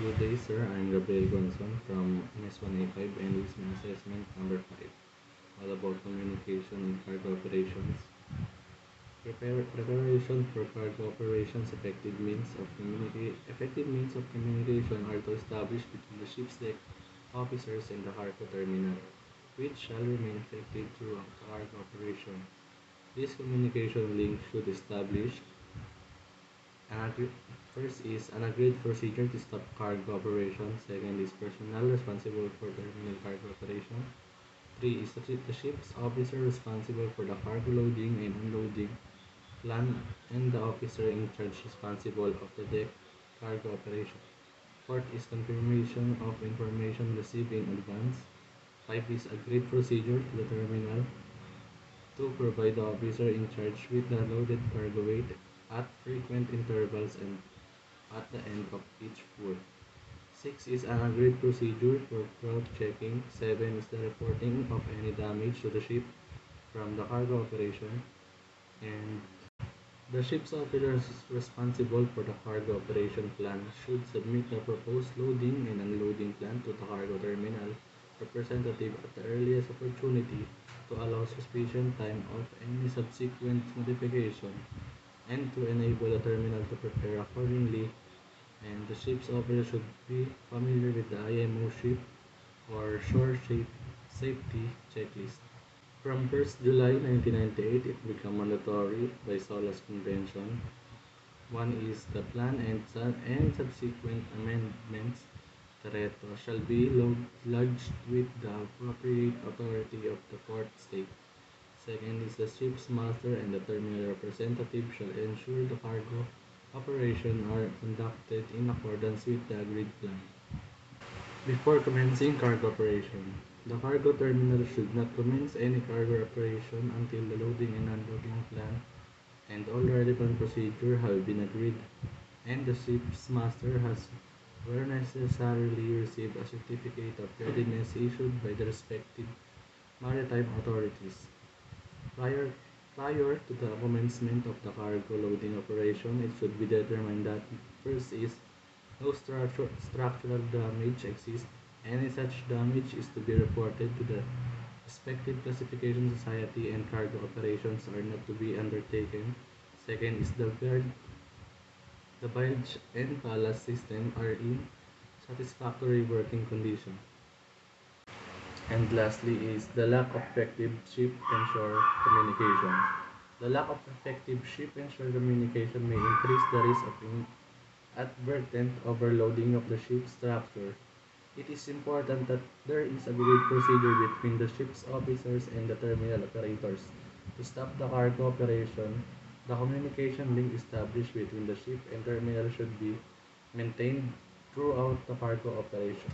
Good day, sir. I'm Gabriel Gonzon from MS1A5 and this is my assessment number 5, all about communication in cargo operations. Preparation for cargo operations. Effective means of communication are to establish between the ship's deck officers and the cargo terminal, which shall remain effective throughout the cargo operation. This communication link should establish first is an agreed procedure to stop cargo operation. Second is personnel responsible for terminal cargo operation. 3 is the ship's officer responsible for the cargo loading and unloading plan and the officer in charge responsible of the deck cargo operation. Fourth is confirmation of information received in advance. 5 is agreed procedure to the terminal to provide the officer in charge with the loaded cargo weight at frequent intervals and at the end of each foot. 6 is an agreed procedure for crowd checking. 7 is the reporting of any damage to the ship from the cargo operation. And the ship's officer responsible for the cargo operation plan should submit the proposed loading and unloading plan to the cargo terminal representative at the earliest opportunity to allow sufficient time of any subsequent modification and to enable the terminal to prepare accordingly. And the ship's operator should be familiar with the IMO ship or shore safety checklist. From 1st July 1998, it became mandatory by SOLAS Convention. One is the plan and subsequent amendments thereto shall be lodged with the appropriate authority of the port state. Second is the ship's master and the terminal representative shall ensure the cargo operations are conducted in accordance with the agreed plan. Before commencing cargo operation, the cargo terminal should not commence any cargo operation until the loading and unloading plan and all relevant procedures have been agreed, and the ship's master has, where necessarily, received a certificate of readiness issued by the respective maritime authorities. Prior to the commencement of the cargo loading operation, it should be determined that first is no structural damage exists. Any such damage is to be reported to the respective classification society and cargo operations are not to be undertaken. Second is the bilge and ballast system are in satisfactory working condition. And lastly is the lack of effective ship and shore communication. The lack of effective ship and shore communication may increase the risk of inadvertent overloading of the ship's structure. It is important that there is a agreed procedure between the ship's officers and the terminal operators to stop the cargo operation. The communication link established between the ship and terminal should be maintained throughout the cargo operation.